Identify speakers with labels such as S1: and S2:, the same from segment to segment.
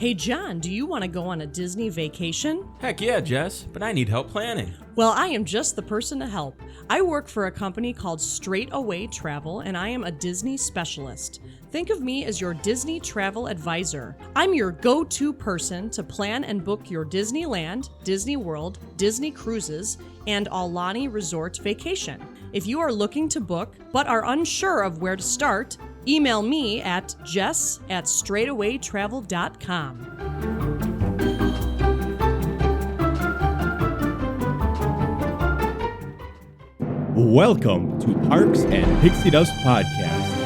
S1: Hey John, do you want to go on a Disney vacation?
S2: Heck yeah, Jess, but I need help planning.
S1: Well, I am just the person to help. I work for a company called Straight Away Travel, and I am a Disney specialist. Think of me as your Disney travel advisor. I'm your go-to person to plan and book your Disneyland, Disney World, Disney Cruises, and Aulani Resort vacation. If you are looking to book but are unsure of where to start, email me at jess@straightawaytravel.com.
S3: Welcome to Parks and Pixie Dust Podcast.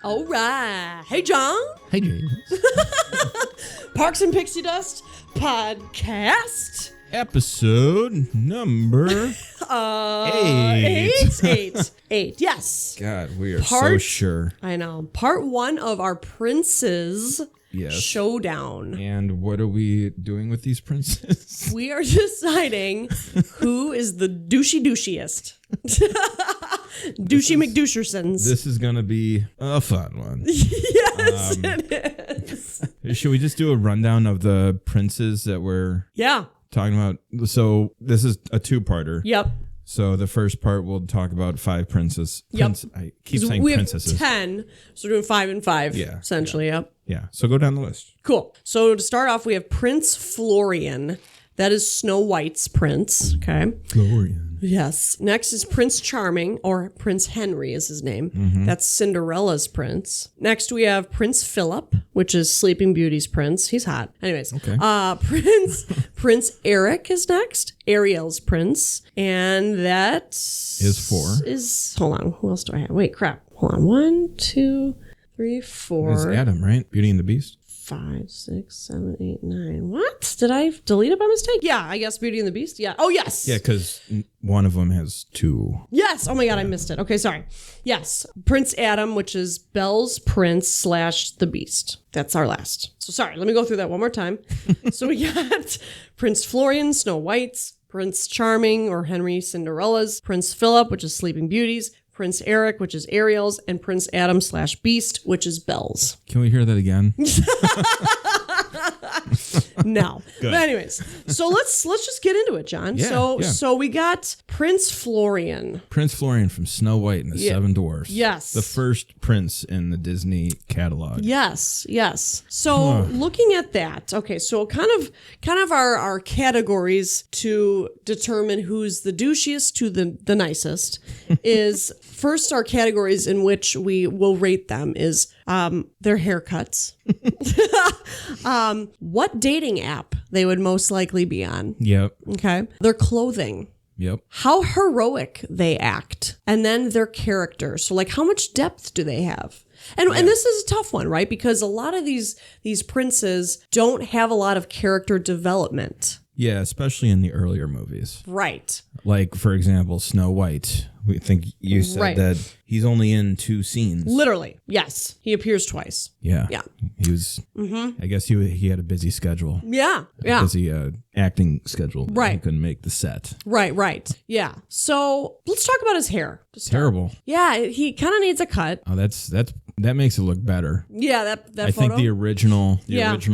S1: All right. Hey, John.
S4: Hey, James.
S1: Parks and Pixie Dust Podcast.
S4: Episode number 8.
S1: Eight. Yes.
S4: God, we are so sure.
S1: I know. Part 1 of our Princes Showdown.
S4: And what are we doing with these princes?
S1: We are deciding who is the douchiest. Douchey McDouchersons.
S4: This is going to be a fun one.
S1: Yes, it is.
S4: Should we just do a rundown of the princes that we're talking about? So this is a two-parter.
S1: Yep.
S4: So the first part we'll talk about 5 princes.
S1: Yep.
S4: I keep saying
S1: we
S4: princesses.
S1: We have 10, so we're doing 5 and 5, essentially. Yep.
S4: Yeah, so go down the list.
S1: Cool. So to start off, we have Prince Florian. That is Snow White's prince. Okay.
S4: Florian.
S1: Yes. Next is Prince Charming, or Prince Henry is his name. Mm-hmm. That's Cinderella's prince. Next we have Prince Philip, which is Sleeping Beauty's prince. He's hot. Anyways.
S4: Okay.
S1: Prince Eric is next. Ariel's prince. And that
S4: is 4.
S1: Hold on. Who else do I have? Wait, crap. Hold on. 1, 2, 3, 4.
S4: That's Adam, right? Beauty and the Beast.
S1: 5, 6, 7, 8, 9. What? Did I delete it by mistake? Yeah, I guess Beauty and the Beast. Yeah. Oh, yes.
S4: Yeah, because one of them has 2.
S1: Yes. Oh my God, I missed it. Okay, sorry. Yes. Prince Adam, which is Belle's prince / the Beast. That's our last. So sorry, let me go through that one more time. So we got Prince Florian, Snow White's, Prince Charming, or Henry, Cinderella's, Prince Philip, which is Sleeping Beauty's, Prince Eric, which is Ariel's, and Prince Adam / Beast, which is Belle's.
S4: Can we hear that again?
S1: No.
S4: Good.
S1: But anyways, so let's just get into it, John.
S4: Yeah,
S1: So we got Prince Florian.
S4: Prince Florian from Snow White and the Seven Dwarfs.
S1: Yes.
S4: The first prince in the Disney catalog.
S1: Yes. So looking at that, okay, so kind of our categories to determine who's the douchiest to the nicest is first our categories in which we will rate them is their haircuts, what dating app they would most likely be on.
S4: Yep.
S1: Okay. Their clothing.
S4: Yep.
S1: How heroic they act. And then their character. So like how much depth do they have? And this is a tough one, right? Because a lot of these princes don't have a lot of character development.
S4: Yeah, especially in the earlier movies.
S1: Right.
S4: Like, for example, Snow White. We think you said that he's only in 2 scenes.
S1: Literally. Yes. He appears twice.
S4: Yeah.
S1: Yeah.
S4: He was, I guess he had a busy schedule.
S1: Yeah. Yeah.
S4: Busy acting schedule.
S1: Right.
S4: He couldn't make the set.
S1: Right. Yeah. So let's talk about his hair.
S4: Terrible.
S1: Yeah. He kind of needs a cut.
S4: Oh, that makes it look better.
S1: Yeah. That
S4: I
S1: photo.
S4: think the original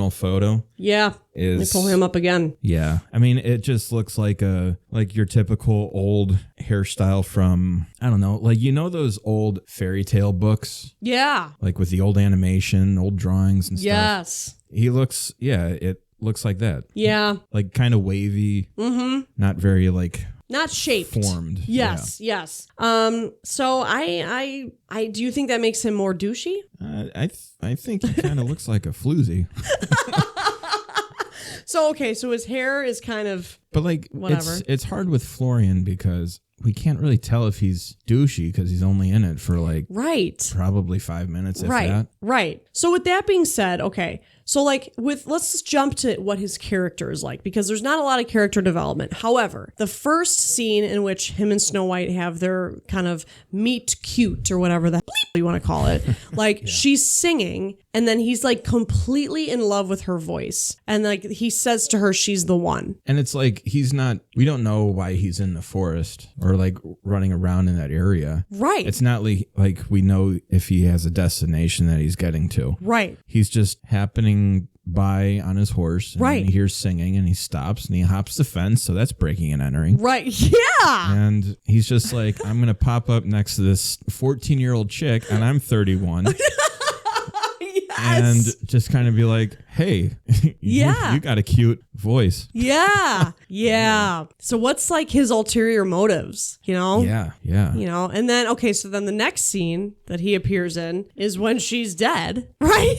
S4: photo.
S1: Yeah. Let me pull him up again.
S4: Yeah. I mean, it just looks like your typical old hairstyle from, I don't know, like, those old fairy tale books?
S1: Yeah.
S4: Like with the old animation, old drawings and stuff.
S1: Yes.
S4: It looks like that.
S1: Yeah.
S4: Like kind of wavy. Mm-hmm. Not very
S1: not shaped.
S4: Formed.
S1: Yes. So I do you think that makes him more douchey?
S4: I think he kind of looks like a floozy.
S1: So his hair is kind of,
S4: but whatever. It's hard with Florian because we can't really tell if he's douchey because he's only in it for probably 5 minutes, if that.
S1: Right. So with that being said, okay, so let's just jump to what his character is like, because there's not a lot of character development. However, the first scene in which him and Snow White have their kind of meet cute or whatever the hell you want to call it, she's singing And then he's like completely in love with her voice. And like he says to her, she's the one.
S4: And it's like we don't know why he's in the forest or like running around in that area.
S1: Right.
S4: It's not like we know if he has a destination that he's getting to.
S1: Right.
S4: He's just happening by on his horse. And
S1: Right.
S4: he hears singing and he stops and he hops the fence. So that's breaking and entering.
S1: Right. Yeah.
S4: And he's just like, I'm going to pop up next to this 14-year-old chick and I'm 31. And just kind of be like, hey,
S1: Yeah.
S4: you got a cute voice.
S1: Yeah. Yeah. So what's like his ulterior motives, you know?
S4: Yeah. Yeah.
S1: You know, and then, okay, so then the next scene that he appears in is when she's dead, right?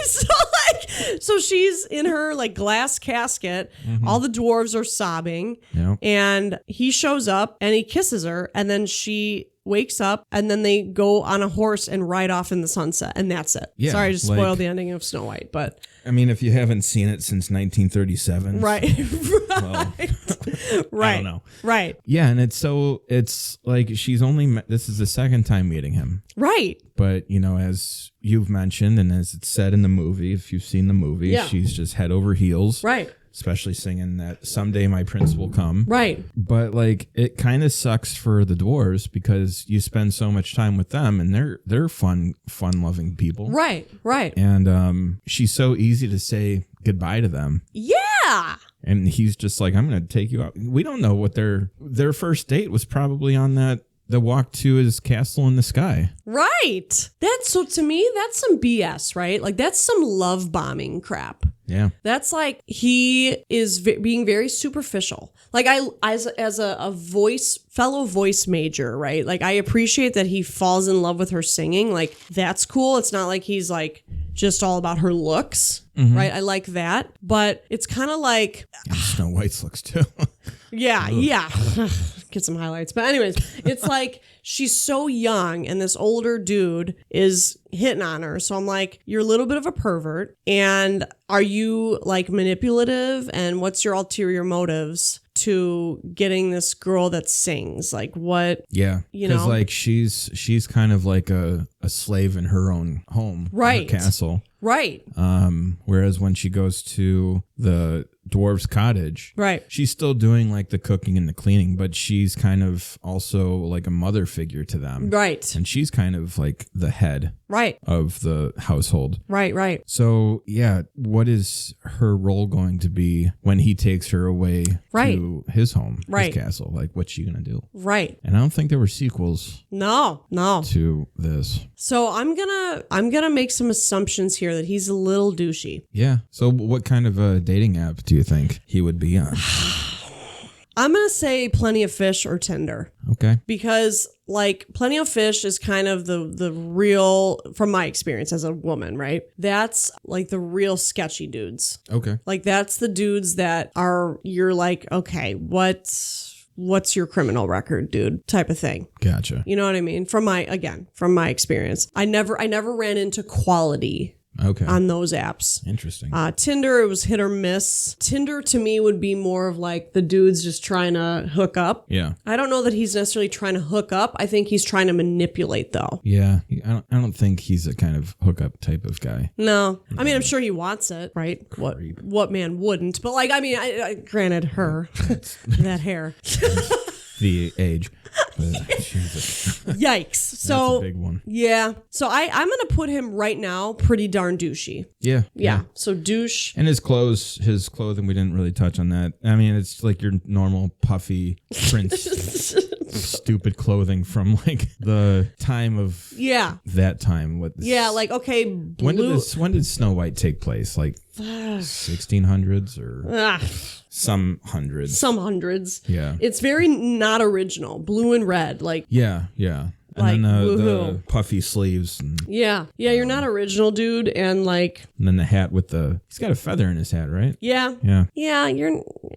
S1: So she's in her like glass casket. All the dwarves are sobbing.
S4: Yeah.
S1: And he shows up and he kisses her, and then she wakes up, and then they go on a horse and ride off in the sunset, and that's it.
S4: Yeah,
S1: Sorry to
S4: like-
S1: spoil the ending of Snow White, but
S4: I mean, if you haven't seen it since 1937.
S1: right.
S4: Well,
S1: Right.
S4: I don't know.
S1: Right.
S4: Yeah. And it's like she's only, this is the second time meeting him.
S1: Right.
S4: But, you know, as you've mentioned and as it's said in the movie, if you've seen the movie,
S1: Yeah.
S4: she's just head over heels.
S1: Right.
S4: Especially singing that someday my prince will come.
S1: Right.
S4: But like it kind of sucks for the dwarves because you spend so much time with them and they're fun loving people.
S1: Right. Right.
S4: And she's so easy to say goodbye to them.
S1: Yeah.
S4: And he's just like, I'm going to take you out. We don't know what their first date was, probably on the walk to his castle in the sky.
S1: Right. So to me, that's some BS, right? Like that's some love bombing crap.
S4: Yeah.
S1: That's like he is being very superficial. Like as a fellow voice major, right? Like I appreciate that he falls in love with her singing. Like that's cool. It's not like he's like just all about her looks, right? I like that. But it's kind of like,
S4: And Snow White's looks too.
S1: yeah. Get some highlights. But anyways, it's like she's so young and this older dude is hitting on her. So I'm like, you're a little bit of a pervert. And are you like manipulative? And what's your ulterior motives to getting this girl that sings? Like what?
S4: Yeah.
S1: You
S4: Because
S1: know?
S4: like she's kind of like a slave in her own home.
S1: Right.
S4: Her castle.
S1: Right.
S4: Whereas when she goes to the dwarf's cottage,
S1: Right.
S4: she's still doing like the cooking and the cleaning, but she's kind of also like a mother figure to them.
S1: Right.
S4: And she's kind of like the head
S1: Right.
S4: of the household.
S1: Right. Right.
S4: So yeah, what is her role going to be when he takes her away
S1: Right.
S4: to his home,
S1: Right.
S4: his castle? Like, what's she gonna do?
S1: Right.
S4: And I don't think there were sequels
S1: No.
S4: to this.
S1: So I'm gonna make some assumptions here that he's a little douchey.
S4: Yeah. So what kind of a dating app do you think he would be on?
S1: I'm gonna say Plenty of Fish or Tinder.
S4: Okay.
S1: Because like Plenty of Fish is kind of the real, from my experience as a woman, right? That's like the real sketchy dudes.
S4: Okay.
S1: Like that's the dudes that you're like, okay, what's your criminal record, dude? Type of thing.
S4: Gotcha.
S1: You know what I mean? From my experience. I never ran into quality
S4: Okay.
S1: on those apps.
S4: Interesting.
S1: Tinder, it was hit or miss. Tinder to me would be more of like the dudes just trying to hook up.
S4: Yeah.
S1: I don't know that he's necessarily trying to hook up. I think he's trying to manipulate though.
S4: Yeah. I don't think he's a kind of hookup type of guy.
S1: No. I mean, I'm sure he wants it, right? What man wouldn't? But like, I mean, I granted her, that hair.
S4: The age. But, Jesus.
S1: Yikes. So
S4: That's a big one.
S1: yeah. So I'm going to put him right now pretty darn douchey.
S4: Yeah.
S1: Yeah. So douche.
S4: And his clothing, we didn't really touch on that. I mean, it's like your normal puffy prince, stupid clothing from like the time of
S1: Yeah.
S4: that time. What?
S1: Yeah. Like, okay.
S4: When did Snow White take place? Like 1600s or some hundreds?
S1: Some hundreds.
S4: Yeah.
S1: It's very not original. Blue and red. Like,
S4: Yeah. And
S1: Like,
S4: then the
S1: woohoo.
S4: puffy sleeves and
S1: yeah. Yeah. You're not original, dude. And like,
S4: then the hat with he's got a feather in his hat, right?
S1: yeah.
S4: Yeah.
S1: Yeah.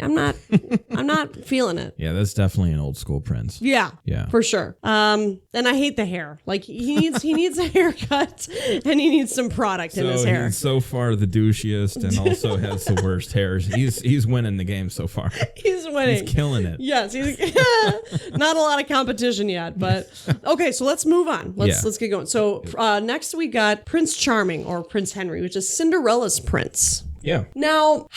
S1: I'm not feeling it.
S4: Yeah, that's definitely an old school prince.
S1: Yeah.
S4: Yeah.
S1: For sure. And I hate the hair. Like he needs a haircut and he needs some product in his hair.
S4: He's so far the douchiest and also has the worst hairs. He's winning the game so far.
S1: He's winning.
S4: He's killing it.
S1: Yes, he's not a lot of competition yet, but okay. Okay, so let's move on. Let's
S4: Yeah.
S1: get going. So next we got Prince Charming, or Prince Henry, which is Cinderella's prince.
S4: Yeah.
S1: Now,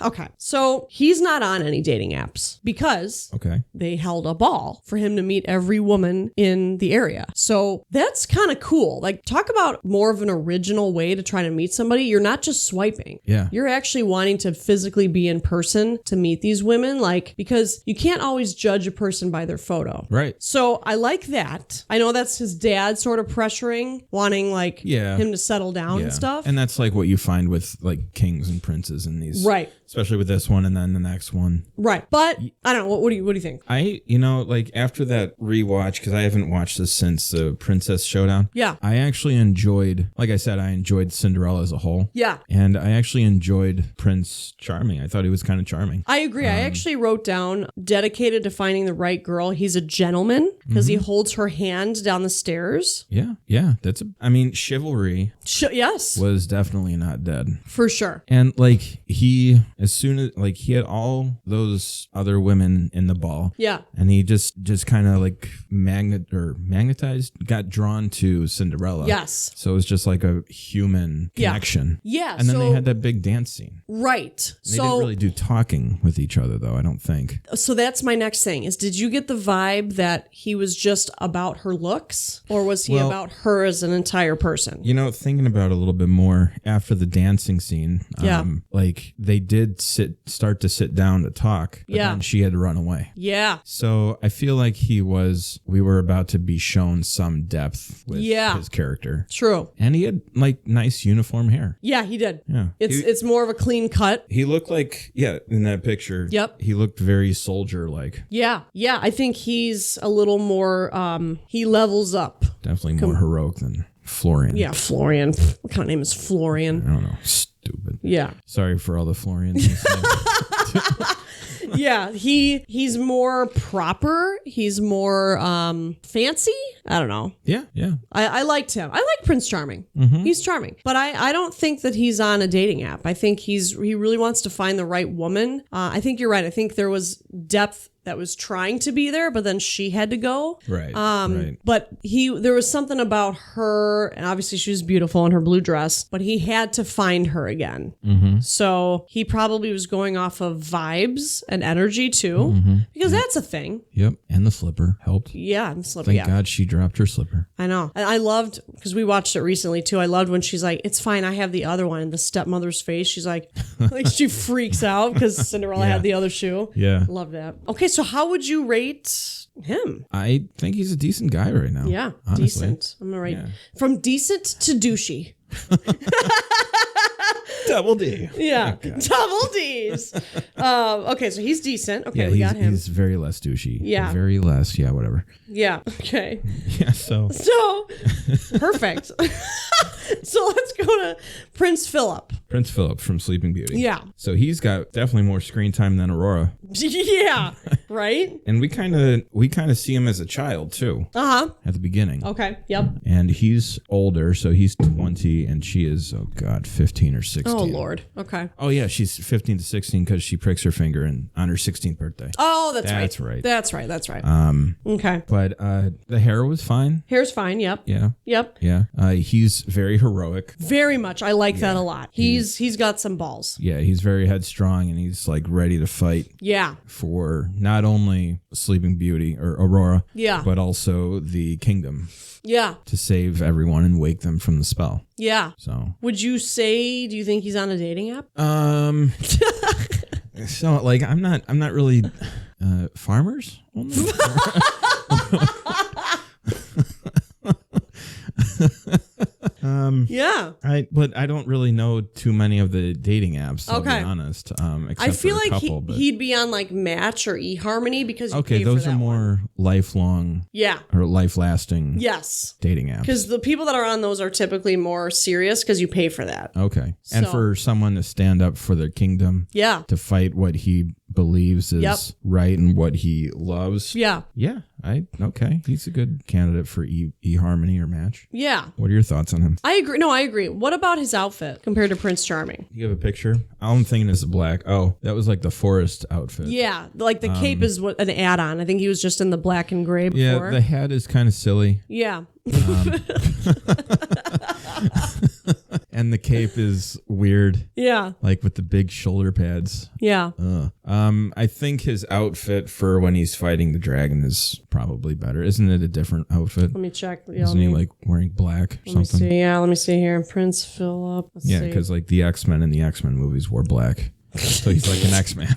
S1: okay, so he's not on any dating apps because
S4: Okay.
S1: they held a ball for him to meet every woman in the area. So that's kind of cool. Like, talk about more of an original way to try to meet somebody. You're not just swiping.
S4: Yeah.
S1: You're actually wanting to physically be in person to meet these women, like, because you can't always judge a person by their photo.
S4: Right.
S1: So I like that. I know that's his dad sort of pressuring, wanting like
S4: Yeah.
S1: him to settle down and stuff.
S4: And that's like what you find with like kings and princes in these.
S1: Right.
S4: Especially with this one and then the next one.
S1: Right. But I don't know. What do you think?
S4: Like after that rewatch, because I haven't watched this since the Princess Showdown.
S1: Yeah.
S4: I actually enjoyed, like I said, I enjoyed Cinderella as a whole.
S1: Yeah.
S4: And I actually enjoyed Prince Charming. I thought he was kind of charming.
S1: I agree. I actually wrote down dedicated to finding the right girl. He's a gentleman because he holds her hand down the stairs.
S4: Yeah. Chivalry
S1: Yes,
S4: was definitely not dead.
S1: for sure.
S4: And like he had all those other women in the ball.
S1: Yeah.
S4: And he just kind of like magnetized, got drawn to Cinderella.
S1: Yes.
S4: So it was just like a human
S1: Yeah.
S4: connection.
S1: Yeah.
S4: And then
S1: so,
S4: they had that big dance scene.
S1: right.
S4: They didn't really do talking with each other though, I don't think.
S1: So that's my next thing is, did you get the vibe that he was just about her looks, or was he
S4: Well-
S1: about her as an entire person?
S4: Thinking about it a little bit more after the dancing scene,
S1: Yeah.
S4: like they did start to sit down to talk, but
S1: Yeah.
S4: then she had to run away.
S1: Yeah.
S4: So I feel like we were about to be shown some depth with
S1: Yeah.
S4: his character.
S1: True.
S4: And he had like nice uniform hair.
S1: Yeah, he did.
S4: Yeah.
S1: It's more of a clean cut.
S4: He looked like, in that picture.
S1: Yep.
S4: He looked very soldier like.
S1: Yeah. Yeah. I think he's a little more, he levels up.
S4: Definitely more heroic than Florian.
S1: Yeah. Florian. What kind of name is Florian?
S4: I don't know. Stupid.
S1: Yeah.
S4: Sorry for all the Florians.
S1: Yeah. He's more proper. He's more, fancy. I don't know.
S4: Yeah.
S1: I liked him. I like Prince Charming. He's charming. But I don't think that he's on a dating app. I think he really wants to find the right woman. I think you're right. I think there was depth that was trying to be there, but then she had to go.
S4: Right. Right.
S1: But there was something about her, and obviously she was beautiful in her blue dress, but he had to find her again. So he probably was going off of vibes and energy too, because that's a thing.
S4: Yep. And the slipper helped.
S1: Yeah, and slip.
S4: Thank
S1: Yeah,
S4: God she dropped her slipper.
S1: I know. And I loved, because we watched it recently too. I loved when she's like, "It's fine, I have the other one." And the stepmother's face, she's like, she freaks out because Cinderella had the other shoe.
S4: Yeah.
S1: Love that. Okay, so how would you rate him?
S4: I think he's a decent guy right now.
S1: Yeah,
S4: honestly.
S1: decent. I'm gonna rate from decent to douchey.
S4: Double D.
S1: Yeah, double D's. Okay, so he's decent. Okay,
S4: Yeah,
S1: we got him.
S4: he's very less douchey.
S1: Yeah.
S4: Very less. Yeah, whatever.
S1: Yeah. Okay.
S4: Yeah, so.
S1: So perfect. So let's go to Prince Philip.
S4: Prince Philip from Sleeping Beauty.
S1: Yeah.
S4: So he's got definitely more screen time than Aurora.
S1: Yeah. Right.
S4: And we kind of see him as a child too at the beginning.
S1: Okay. Yep.
S4: And he's older, so he's 20 and she is 15 or 16.
S1: Oh Lord. Okay.
S4: Oh yeah, she's 15 to 16 because she pricks her finger on her 16th birthday.
S1: Oh, that's right.
S4: That's right.
S1: That's right. Okay.
S4: But the hair was fine.
S1: Hair's fine. Yep.
S4: Yeah.
S1: Yep.
S4: Yeah. He's very heroic.
S1: Very much. I like that a lot. He's got some balls.
S4: Yeah, he's very headstrong and he's like ready to fight
S1: Yeah.
S4: for not only Sleeping Beauty or Aurora,
S1: Yeah.
S4: but also the kingdom
S1: Yeah.
S4: to save everyone and wake them from the spell.
S1: Yeah.
S4: So,
S1: Would you say, do you think he's on a dating app?
S4: so like I'm not really farmers only?
S1: Yeah.
S4: But I don't really know too many of the dating apps, I'll
S1: Okay.
S4: be honest. Except
S1: I feel
S4: for a
S1: like
S4: couple, but
S1: he'd be on like Match or eHarmony because you
S4: okay,
S1: pay
S4: those
S1: for
S4: are
S1: that
S4: more
S1: one.
S4: lifelong
S1: Yeah.
S4: or life-lasting
S1: Yes.
S4: dating apps.
S1: Because the people that are on those are typically more serious because you pay for that.
S4: Okay. And
S1: So-
S4: for someone to stand up for their kingdom,
S1: Yeah.
S4: to fight what he believes is
S1: Yep.
S4: right and what he loves.
S1: Yeah.
S4: Yeah. Okay. He's a good candidate for eHarmony or Match.
S1: Yeah.
S4: What are your thoughts on him?
S1: I agree. No, I agree. What about his outfit compared to Prince Charming?
S4: You have a picture? All I'm thinking is the black. Oh, that was like the forest outfit.
S1: Yeah. Like the cape is what an add-on. I think he was just in the black and gray before.
S4: Yeah, the hat is kind of silly.
S1: Yeah.
S4: And the cape is weird.
S1: Yeah.
S4: Like with the big shoulder pads.
S1: Yeah.
S4: I think his outfit for when he's fighting the dragon is probably better. Isn't it a different outfit?
S1: Let me check. Yeah,
S4: Isn't he like wearing black or something?
S1: Let me see. Yeah, let me see here. Prince Philip. Let's
S4: Yeah,
S1: see.
S4: because like the X-Men in the X-Men movies wore black. So he's like an X-Man.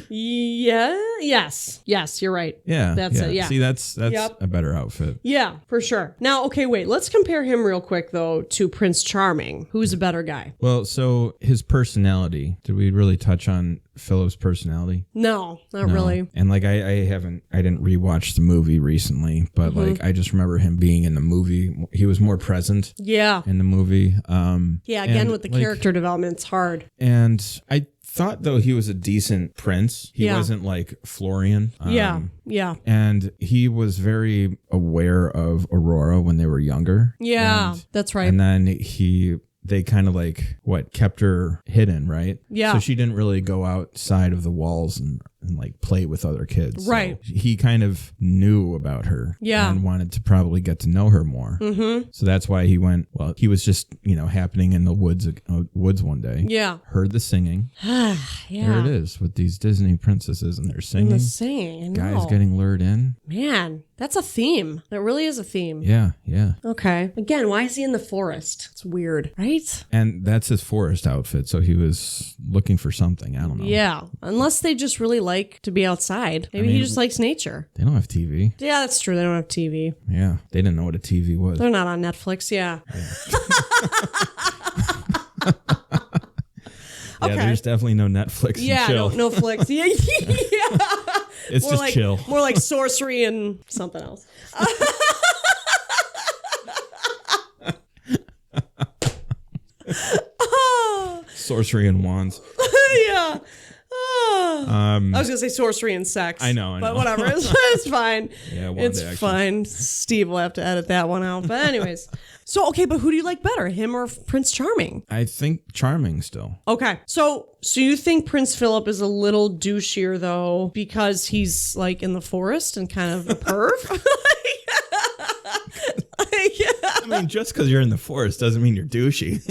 S1: Yeah. Yes. Yes, you're right.
S4: Yeah.
S1: That's it. Yeah.
S4: See, that's
S1: Yep.
S4: a better outfit.
S1: Yeah, for sure. Now, okay, wait. Let's compare him real quick, though, to Prince Charming. Who's a better guy?
S4: Well, so his personality. Did we really touch on Philip's personality?
S1: No, not
S4: No.
S1: really.
S4: And like I didn't rewatch the movie recently, but like I just remember him being in the movie. He was more present
S1: Yeah.
S4: in the movie.
S1: Yeah, again,
S4: and,
S1: with the
S4: like,
S1: character development, it's hard.
S4: And I thought though he was a decent prince. He
S1: Yeah.
S4: wasn't like Florian.
S1: Yeah. Yeah.
S4: And he was very aware of Aurora when they were younger.
S1: Yeah.
S4: And,
S1: That's right.
S4: and then they kind of like kept her hidden, right?
S1: Yeah.
S4: So she didn't really go outside of the walls and like play with other kids.
S1: Right.
S4: So he kind of knew about her.
S1: Yeah.
S4: And wanted to probably get to know her more. Mm-hmm. So that's why he went. Well, he was just happening in the woods one day.
S1: Yeah.
S4: Heard the singing.
S1: Yeah.
S4: There it is with these Disney princesses and they're singing.
S1: The singing. I know.
S4: Guys getting lured in.
S1: Man, that's a theme. That really is a theme.
S4: Yeah, yeah.
S1: Okay. Again, why is he in the forest? It's weird, right?
S4: And that's his forest outfit. So he was looking for something. I don't know.
S1: Yeah. Unless they just really like to be outside. Maybe he just likes nature.
S4: They don't have TV.
S1: Yeah, that's true. They don't have TV.
S4: Yeah. They didn't know what a TV was.
S1: They're not on Netflix. Yeah.
S4: Yeah,
S1: Okay.
S4: there's definitely no Netflix and
S1: Yeah,
S4: chill.
S1: no Flicks. Yeah, yeah.
S4: It's
S1: More
S4: just
S1: like,
S4: chill.
S1: More like sorcery and something else.
S4: Sorcery and wands.
S1: Yeah. I was gonna say sorcery and sex.
S4: I know.
S1: But whatever, it's fine.
S4: Yeah, wand
S1: it's
S4: action.
S1: fine. Steve will have to edit that one out. But anyways, so okay, but who do you like better, him or Prince Charming?
S4: I think charming still.
S1: Okay, so you think Prince Philip is a little douchier though because he's like in the forest and kind of a perv?
S4: I mean, just because you're in the forest doesn't mean you're douchey.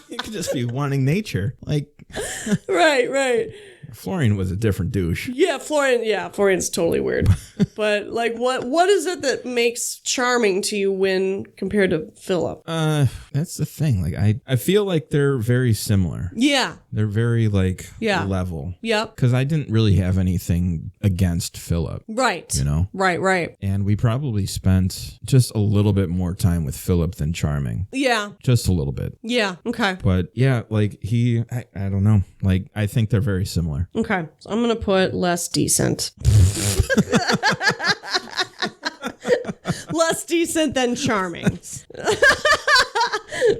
S4: You could just be wanting nature. Like,
S1: Right.
S4: Florian was a different douche.
S1: Yeah, Florian's totally weird. But like what is it that makes Charming to you when compared to Philip?
S4: That's the thing. Like, I feel like they're very similar.
S1: Yeah.
S4: They're very like
S1: Yeah.
S4: level.
S1: Yep.
S4: Because I didn't really have anything against Philip.
S1: Right.
S4: You know?
S1: Right.
S4: And we probably spent just a little bit more time with Philip than Charming.
S1: Yeah.
S4: Just a little bit.
S1: Yeah. Okay.
S4: But yeah, like I don't know. Like, I think they're very similar.
S1: Okay. So I'm going to put less decent. Less decent than Charming.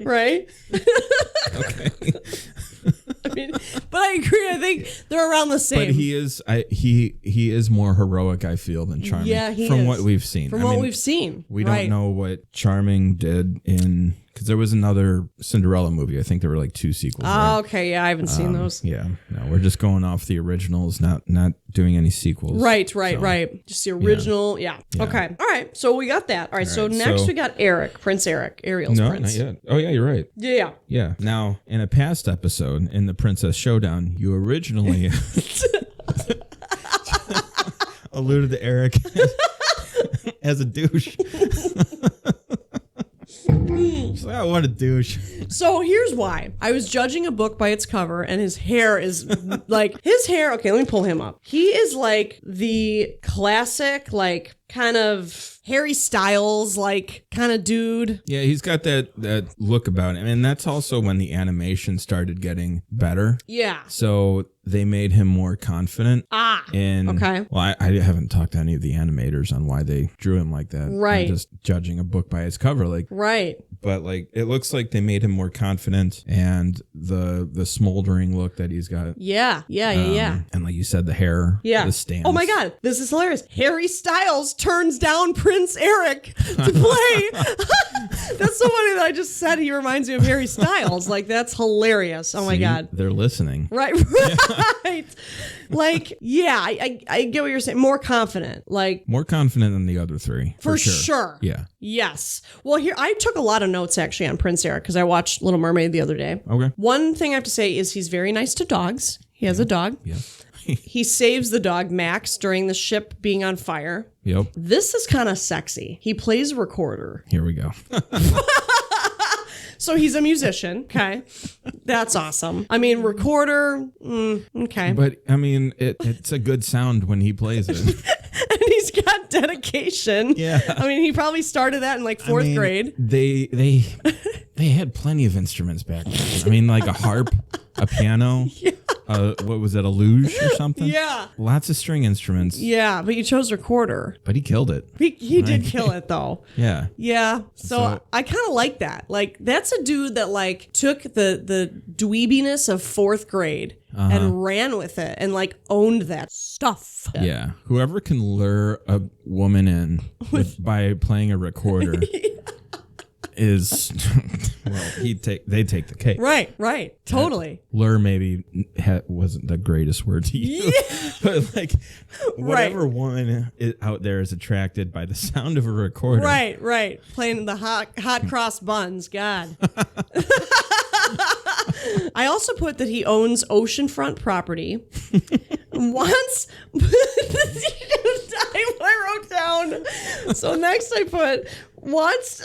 S1: Right?
S4: Okay.
S1: I mean, but I agree. I think they're around the same.
S4: But he is more heroic, I feel, than Charming.
S1: Yeah, he
S4: from
S1: is.
S4: what we've seen.
S1: From what we've seen.
S4: We
S1: Right.
S4: don't know what Charming did in, because there was another Cinderella movie. I think there were like 2 sequels.
S1: Oh,
S4: right?
S1: okay. Yeah, I haven't seen those.
S4: Yeah, no, we're just going off the originals, not doing any sequels.
S1: Right.
S4: So,
S1: Just the original. Yeah. Okay. All right. So we got that. All right. So
S4: right,
S1: next
S4: so-
S1: we got Eric, Prince Eric, Ariel's
S4: No,
S1: prince.
S4: not yet. Oh yeah, you're right.
S1: Yeah.
S4: Yeah. Now, in a past episode in the Princess Showdown, you originally alluded to Eric as a douche. She's like, oh, what a douche.
S1: So here's why. I was judging a book by its cover, and his hair is like okay, let me pull him up. He is like the classic, like kind of Harry Styles, like kind of dude.
S4: Yeah, he's got that look about him. And that's also when the animation started getting better.
S1: Yeah.
S4: So they made him more confident.
S1: Okay.
S4: Well, I haven't talked to any of the animators on why they drew him like that.
S1: Right.
S4: I'm just judging a book by its cover. Like,
S1: Right.
S4: but like, it looks like they made him more confident, and the smoldering look that he's got.
S1: Yeah.
S4: And like you said, the hair, the stance.
S1: Oh my God, this is hilarious. Harry Styles turns down Prince Eric to play. That's so funny that I just said he reminds me of Harry Styles. Like, that's hilarious. Oh my God.
S4: They're listening.
S1: Right. Like, yeah, I get what you're saying. More confident. Like,
S4: more confident than the other three.
S1: For sure.
S4: Yeah.
S1: Yes. Well, here, I took a lot of notes actually on Prince Eric because I watched Little Mermaid the other day.
S4: Okay.
S1: One thing I have to say is he's very nice to dogs. He has a dog.
S4: Yeah.
S1: He saves the dog, Max, during the ship being on fire.
S4: Yep.
S1: This is kind of sexy. He plays recorder.
S4: Here we go.
S1: So he's a musician. Okay. That's awesome. I mean, recorder. Okay.
S4: But I mean, it's a good sound when he plays it.
S1: And he's got dedication.
S4: Yeah.
S1: I mean, he probably started that in like fourth grade.
S4: They had plenty of instruments back then. I mean, like a harp, a piano. Yeah. What was it, a luge or something?
S1: Yeah.
S4: Lots of string instruments.
S1: Yeah, but you chose recorder.
S4: But he killed it.
S1: He did kill it though.
S4: Yeah.
S1: Yeah. So I kind of like that. Like, that's a dude that like took the dweebiness of fourth grade and ran with it and like owned that stuff.
S4: Yeah. Whoever can lure a woman in by playing a recorder is well, they take the cake.
S1: Right. Totally.
S4: Lure maybe wasn't the greatest word to use. Yeah. But like whatever woman out there is attracted by the sound of a recorder.
S1: Right. Playing the hot cross buns. God. I also put that he owns oceanfront property. Once I wrote down. So next I put wants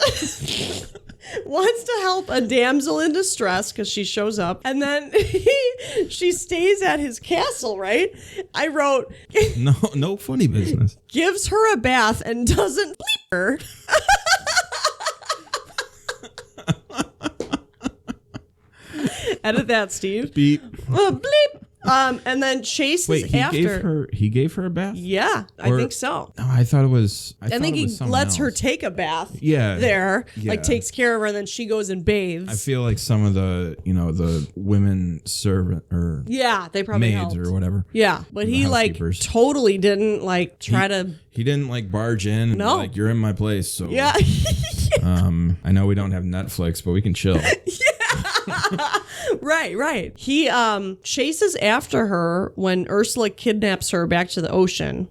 S1: to help a damsel in distress because she shows up, and then she stays at his castle, right? I wrote
S4: no funny business.
S1: Gives her a bath and doesn't bleep her. Edit that, Steve.
S4: Beep.
S1: Bleep. And then chases after.
S4: He gave her a bath?
S1: Yeah, I think so.
S4: No, I thought it was.
S1: I think he lets her take a bath.
S4: Yeah.
S1: There,
S4: yeah.
S1: like takes care of her, and then she goes and bathes.
S4: I feel like some of the women servant or
S1: they probably
S4: maids
S1: helped.
S4: or whatever.
S1: Yeah, but he like totally didn't like try to.
S4: He didn't like barge in. And
S1: no,
S4: like you're in my place. So
S1: yeah.
S4: I know we don't have Netflix, but we can chill.
S1: Right. He chases after her when Ursula kidnaps her back to the ocean.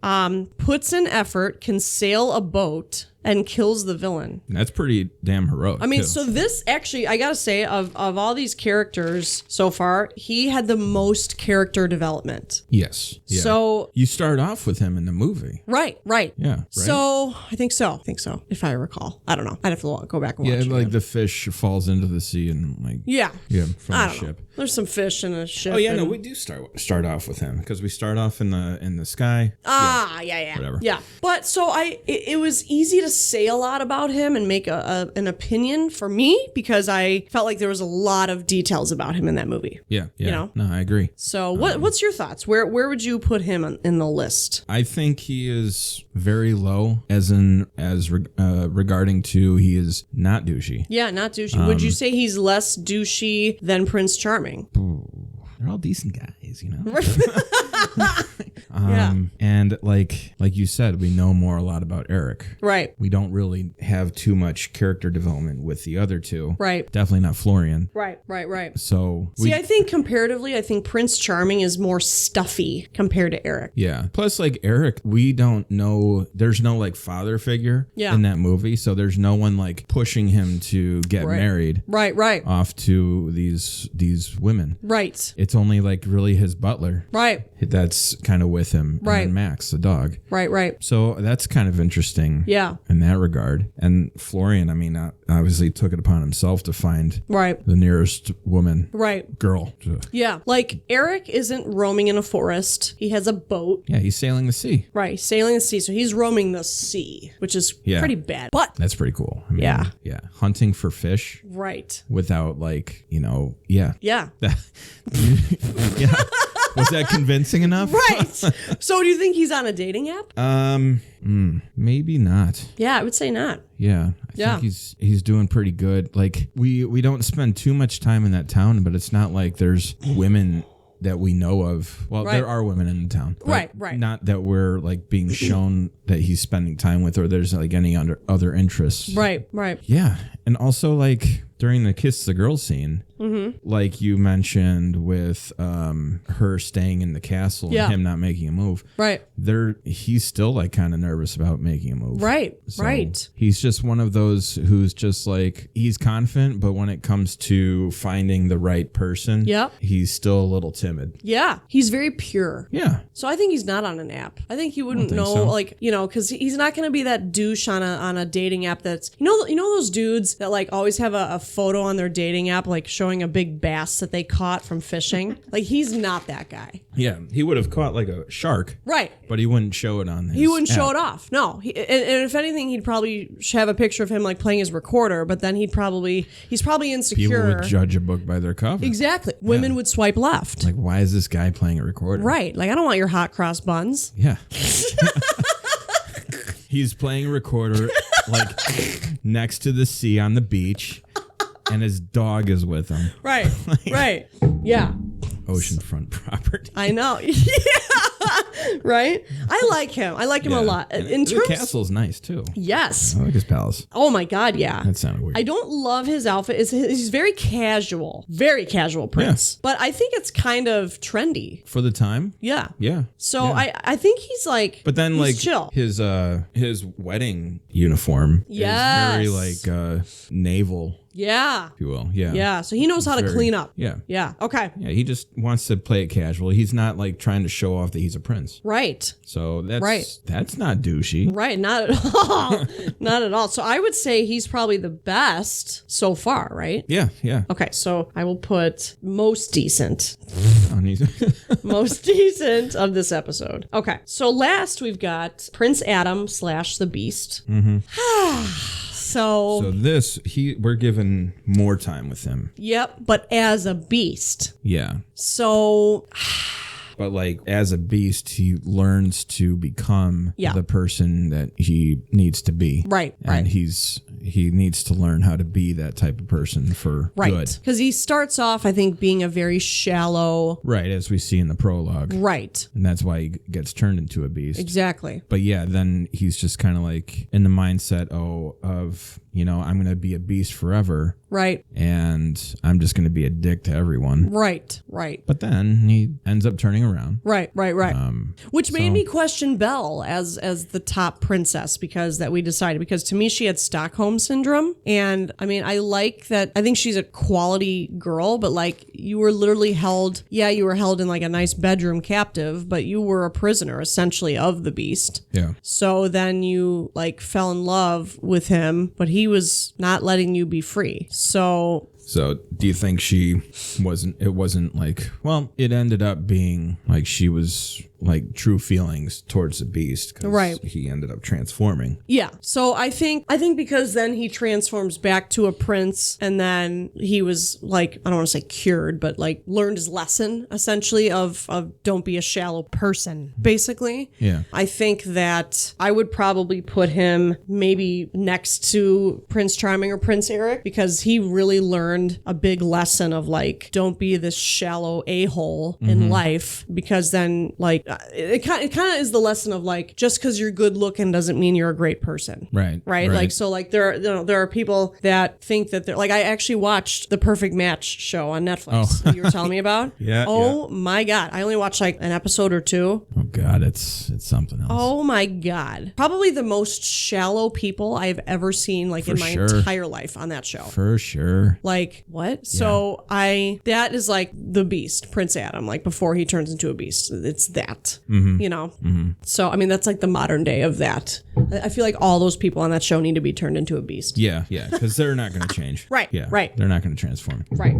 S1: Puts in effort, can sail a boat, and kills the villain.
S4: That's pretty damn heroic.
S1: I mean,
S4: too.
S1: so this actually, I gotta say, of all these characters so far, he had the most character development.
S4: Yes. Yeah.
S1: So
S4: you start off with him in the movie.
S1: Right.
S4: Yeah. Right?
S1: So I think so, if I recall. I don't know. I'd have to go back and watch.
S4: Yeah, like the fish falls into the sea and like.
S1: Yeah.
S4: From
S1: I
S4: the
S1: don't
S4: ship.
S1: know. There's some fish in a ship.
S4: Oh yeah, no, we do start off with him because we start off in the sky.
S1: Yeah.
S4: Whatever.
S1: Yeah. But so it was easy to say a lot about him and make an opinion for me because I felt like there was a lot of details about him in that movie.
S4: Yeah.
S1: You know?
S4: No, I agree.
S1: So what's your thoughts? Where would you put him in the list?
S4: I think he is very low regarding to he is not douchey.
S1: Yeah, not douchey. Would you say he's less douchey than Prince Charming?
S4: They're all decent guys, you know.
S1: Yeah.
S4: And like you said, we know a lot about Eric.
S1: Right.
S4: We don't really have too much character development with the other two.
S1: Right.
S4: Definitely not Florian.
S1: Right.
S4: So
S1: I think comparatively, Prince Charming is more stuffy compared to Eric.
S4: Yeah. Plus, like Eric, we don't know. There's no like father figure in that movie, so there's no one like pushing him to get married.
S1: Right.
S4: Off to these women.
S1: Right.
S4: It's only like really his butler.
S1: Right.
S4: That's kind of with him.
S1: Right.
S4: And Max, the dog.
S1: Right.
S4: So that's kind of interesting.
S1: Yeah.
S4: In that regard. And Florian, I mean, obviously took it upon himself to find the nearest woman.
S1: Right.
S4: Girl.
S1: Yeah. Like Eric isn't roaming in a forest. He has a boat.
S4: Yeah, he's sailing the sea.
S1: Right. Sailing the sea. So he's roaming the sea, which is pretty bad. But
S4: that's pretty cool. I mean,
S1: yeah.
S4: Hunting for fish.
S1: Right.
S4: Without like, Yeah.
S1: Yeah.
S4: Yeah. Was that convincing enough?
S1: Right. So do you think he's on a dating app?
S4: Maybe not.
S1: Yeah, I would say not.
S4: Yeah, I think he's doing pretty good. Like we don't spend too much time in that town, but it's not like there's women that we know of. Well, there are women in the town.
S1: Right.
S4: Not that we're like being shown that he's spending time with, or there's like any other interests.
S1: Right.
S4: Yeah, and also like during the kiss the girl scene, like you mentioned with her staying in the castle and him not making a move.
S1: Right.
S4: He's still like kind of nervous about making a move.
S1: Right.
S4: So
S1: Right.
S4: He's just one of those who's just like, he's confident, but when it comes to finding the right person, he's still a little timid.
S1: Yeah. He's very pure.
S4: Yeah.
S1: So I think he's not on an app. I think he wouldn't know,
S4: so.
S1: like, because he's not going to be that douche on a dating app that's, you know those dudes that like always have a photo on their dating app, like showing a big bass that they caught from fishing. Like, he's not that guy.
S4: Yeah. He would have caught like a shark.
S1: Right.
S4: But he wouldn't show it on his
S1: He wouldn't
S4: app.
S1: show it off. No. And if anything, he'd probably have a picture of him like playing his recorder, but then he's probably insecure.
S4: People would judge a book by their cover.
S1: Exactly. Women would swipe left.
S4: Like, why is this guy playing a recorder?
S1: Right. Like, I don't want your hot cross buns.
S4: Yeah. He's playing a recorder like next to the sea on the beach, and his dog is with him.
S1: Right. Right. Yeah.
S4: Oceanfront property.
S1: I know. Yeah. Right? I like him. I like him a lot.
S4: And the castle's nice too.
S1: Yes.
S4: I like his palace.
S1: Oh my God, yeah.
S4: That sounded weird.
S1: I don't love his outfit. He's very casual prince. But I think it's kind of trendy.
S4: For the time?
S1: Yeah.
S4: Yeah.
S1: So I think he's like,
S4: but then
S1: he's
S4: like
S1: chill.
S4: his wedding uniform is very like naval.
S1: Yeah.
S4: If you will. Yeah.
S1: Yeah. So he knows how to clean up.
S4: Yeah.
S1: Yeah. Okay.
S4: Yeah. He just wants to play it casual. He's not like trying to show off that he's a prince.
S1: Right.
S4: So that's not douchey.
S1: Right. Not at all. Not at all. So I would say he's probably the best so far, right?
S4: Yeah. Yeah.
S1: Okay. So I will put most decent. Most decent of this episode. Okay. So last we've got Prince Adam / the Beast. So
S4: this we're given more time with him.
S1: Yep, but as a beast.
S4: Yeah.
S1: So
S4: but like as a beast, he learns to become the person that he needs to be.
S1: Right.
S4: And he needs to learn how to be that type of person for good.
S1: Because he starts off, I think, being a very shallow.
S4: Right, as we see in the prologue.
S1: Right.
S4: And that's why he gets turned into a beast.
S1: Exactly.
S4: But yeah, then he's just kind of like in the mindset of, I'm going to be a beast forever.
S1: Right.
S4: And I'm just going to be a dick to everyone.
S1: Right. Right.
S4: But then he ends up turning around.
S1: Right. Which made me question Belle as the top princess because to me she had Stockholm syndrome. And I mean, I like that. I think she's a quality girl, but like you were literally held. Yeah, you were held in like a nice bedroom captive, but you were a prisoner essentially of the beast.
S4: Yeah.
S1: So then you like fell in love with him, but he was not letting you be free. So
S4: do you think it wasn't like, well, it ended up being like she was like true feelings towards the beast because he ended up transforming.
S1: Yeah. So I think because then he transforms back to a prince and then he was like, I don't want to say cured, but like learned his lesson essentially of don't be a shallow person, basically.
S4: Yeah.
S1: I think that I would probably put him maybe next to Prince Charming or Prince Eric because he really learned a big lesson of like, don't be this shallow a-hole in life because then like, it kind of is the lesson of like, just because you're good looking doesn't mean you're a great person.
S4: Right.
S1: Like, so like there are people that think that they're like, I actually watched the Perfect Match show on Netflix that you were telling me about.
S4: Yeah.
S1: Oh my God. I only watched like an episode or two.
S4: Oh God. It's something else.
S1: Oh my God. Probably the most shallow people I've ever seen like in my entire life on that show.
S4: For sure.
S1: Like what? So that is like the beast, Prince Adam, like before he turns into a beast. It's that. So I mean that's like the modern day of that. I feel like all those people on that show need to be turned into a beast.
S4: Yeah, because they're not going to change.
S1: Right.
S4: They're not going to transform.
S1: Right.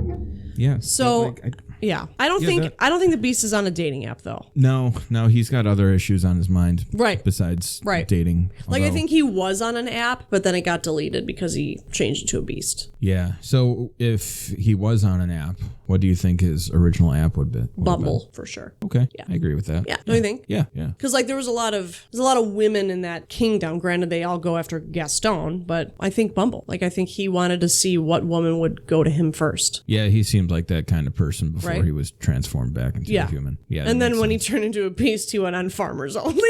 S4: Yeah.
S1: So yeah, I don't think the Beast is on a dating app though.
S4: No, he's got other issues on his mind.
S1: Right.
S4: Besides dating.
S1: Like I think he was on an app, but then it got deleted because he changed it to a Beast.
S4: Yeah. So if he was on an app, what do you think his original app would be?
S1: Bumble for sure.
S4: Okay.
S1: Yeah.
S4: I agree with that.
S1: Yeah. Don't you think?
S4: Yeah.
S1: Because like there's a lot of women in that kingdom. Granted, they all go after Gaston, but I think Bumble. Like I think he wanted to see what woman would go to him first.
S4: Yeah, he seemed like that kind of person before he was transformed back into a human. Yeah.
S1: And then when he turned into a Beast, he went on Farmers Only.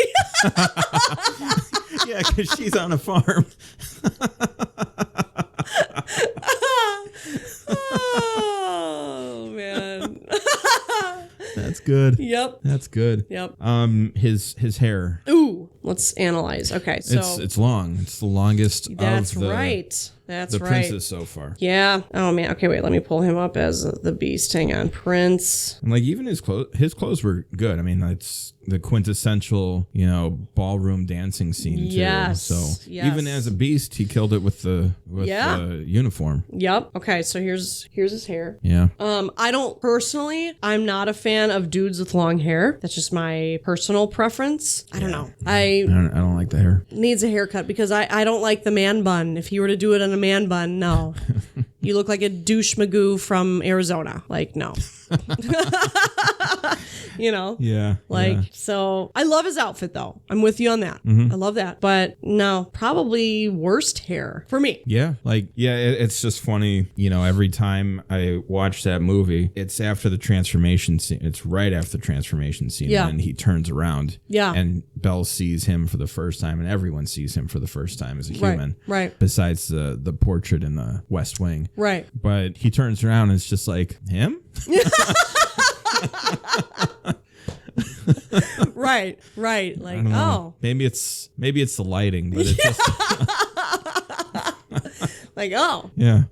S4: Yeah, because she's on a farm.
S1: Oh man.
S4: That's good.
S1: Yep.
S4: That's good.
S1: Yep.
S4: His hair.
S1: Ooh, let's analyze. Okay, so
S4: it's long. It's the longest.
S1: That's
S4: of the,
S1: right. That's
S4: the
S1: right.
S4: princes so far.
S1: Yeah. Oh man. Okay, wait. Let me pull him up as the Beast. Hang on, Prince.
S4: And like even his clothes were good. I mean, it's the quintessential, ballroom dancing scene too.
S1: Yes.
S4: So
S1: yes.
S4: even as a Beast, he killed it with the uniform.
S1: Yep. Okay, so here's his hair.
S4: Yeah.
S1: I'm not a fan of dudes with long hair. That's just my personal preference. I don't know. I
S4: don't like the hair.
S1: Needs a haircut because I don't like the man bun. If you were to do it on a man bun, no. You look like a douche magoo from Arizona. Like, no.
S4: Yeah.
S1: So I love his outfit though. I'm with you on that.
S4: Mm-hmm.
S1: I love that. But no, probably worst hair for me.
S4: Yeah. It's just funny, every time I watch that movie, it's after the transformation scene. It's right after the transformation scene.
S1: Yeah.
S4: And he turns around.
S1: Yeah.
S4: And Belle sees him for the first time, and everyone sees him for the first time as a human.
S1: Right.
S4: Besides the portrait in the West Wing.
S1: Right.
S4: But he turns around and it's just like, him?
S1: Right. Like,
S4: I don't know. Maybe it's the lighting, but it's just
S1: like, oh,
S4: yeah.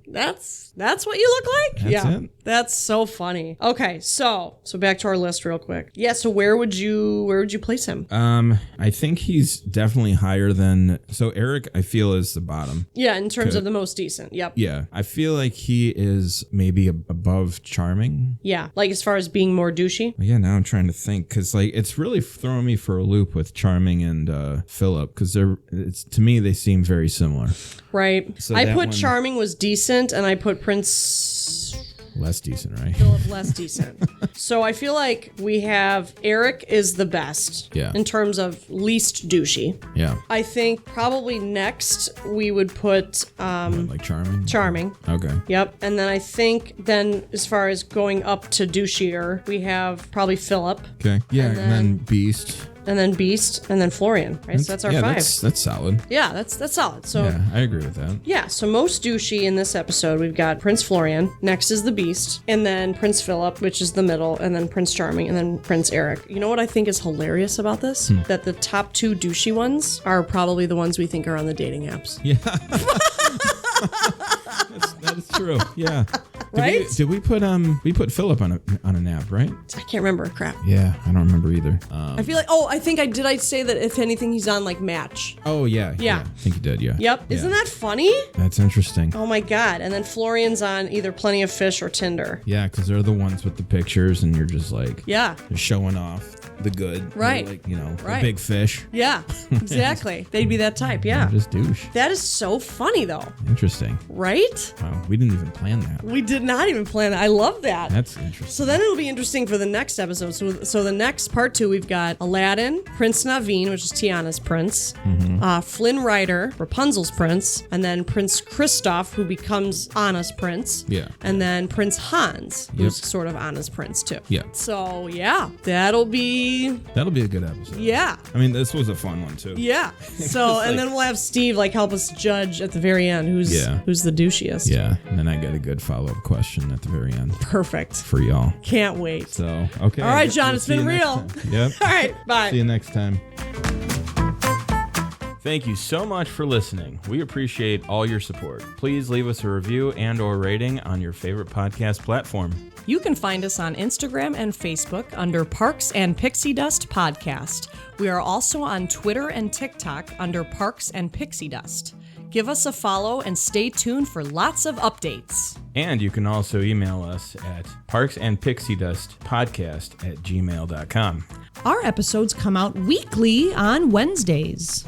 S1: That's what you look like?
S4: That's it.
S1: That's so funny. Okay, so back to our list real quick. Yeah, so where would you place him?
S4: I think he's definitely higher than Eric, I feel, is the bottom.
S1: Yeah, in terms of the most decent. Yep.
S4: Yeah. I feel like he is maybe above Charming.
S1: Yeah, like as far as being more douchey.
S4: Yeah, now I'm trying to think because it's really throwing me for a loop with Charming and Philip because to me they seem very similar.
S1: Right.
S4: So
S1: I put Charming was decent and I put Prince
S4: less decent, right?
S1: Philip less decent. So I feel like we have Eric is the best in terms of least douchey.
S4: Yeah.
S1: I think probably next we would put
S4: like Charming?
S1: Charming.
S4: Okay.
S1: Yep. And then I think as far as going up to douchier, we have probably Philip.
S4: Okay. Yeah, and then Beast.
S1: And then Beast, and then Florian, right? So that's our 5.
S4: That's solid.
S1: Yeah, that's solid. So
S4: yeah, I agree with that.
S1: Yeah, so most douchey in this episode, we've got Prince Florian, next is the Beast, and then Prince Philip, which is the middle, and then Prince Charming, and then Prince Eric. You know what I think is hilarious about this? That the top 2 douchey ones are probably the ones we think are on the dating apps.
S4: Yeah. That is true. Yeah.
S1: Right?
S4: Did we put Philip on an app, right?
S1: I can't remember. Crap.
S4: Yeah, I don't remember either.
S1: I feel like, I say that if anything, he's on like Match.
S4: Oh, yeah.
S1: Yeah.
S4: I think you did, yeah.
S1: Yep.
S4: Yeah.
S1: Isn't that funny?
S4: That's interesting.
S1: Oh my God. And then Florian's on either Plenty of Fish or Tinder.
S4: Yeah, because they're the ones with the pictures and you're just like,
S1: yeah,
S4: they're showing off the good.
S1: Right.
S4: Like, the big fish.
S1: Yeah, exactly. They'd be that type, yeah.
S4: They're just douche.
S1: That is so funny though.
S4: Interesting.
S1: Right?
S4: Wow, we didn't even plan that.
S1: We did not even plan that. I love that.
S4: That's interesting.
S1: So then it'll be interesting for the next episode. So the next part 2, we've got Aladdin, Prince Naveen, which is Tiana's prince, Flynn Rider, Rapunzel's prince, and then Prince Kristoff, who becomes Anna's prince.
S4: Yeah.
S1: And then Prince Hans, who's sort of Anna's prince too.
S4: Yeah.
S1: So yeah, that'll be
S4: a good episode.
S1: Yeah.
S4: I mean, this was a fun one too.
S1: Yeah. So and then we'll have Steve help us judge at the very end who's the douchiest.
S4: Yeah. And then I get a good follow-up question at the very end.
S1: Perfect.
S4: For y'all.
S1: Can't wait.
S4: So, okay.
S1: All right, John, it's been real.
S4: Yep.
S1: All right, bye.
S4: See you next time.
S2: Thank you so much for listening. We appreciate all your support. Please leave us a review and/or rating on your favorite podcast platform.
S1: You can find us on Instagram and Facebook under Parks and Pixie Dust Podcast. We are also on Twitter and TikTok under Parks and Pixie Dust. Give us a follow and stay tuned for lots of updates.
S2: And you can also email us at parksandpixiedustpodcast@gmail.com.
S1: Our episodes come out weekly on Wednesdays.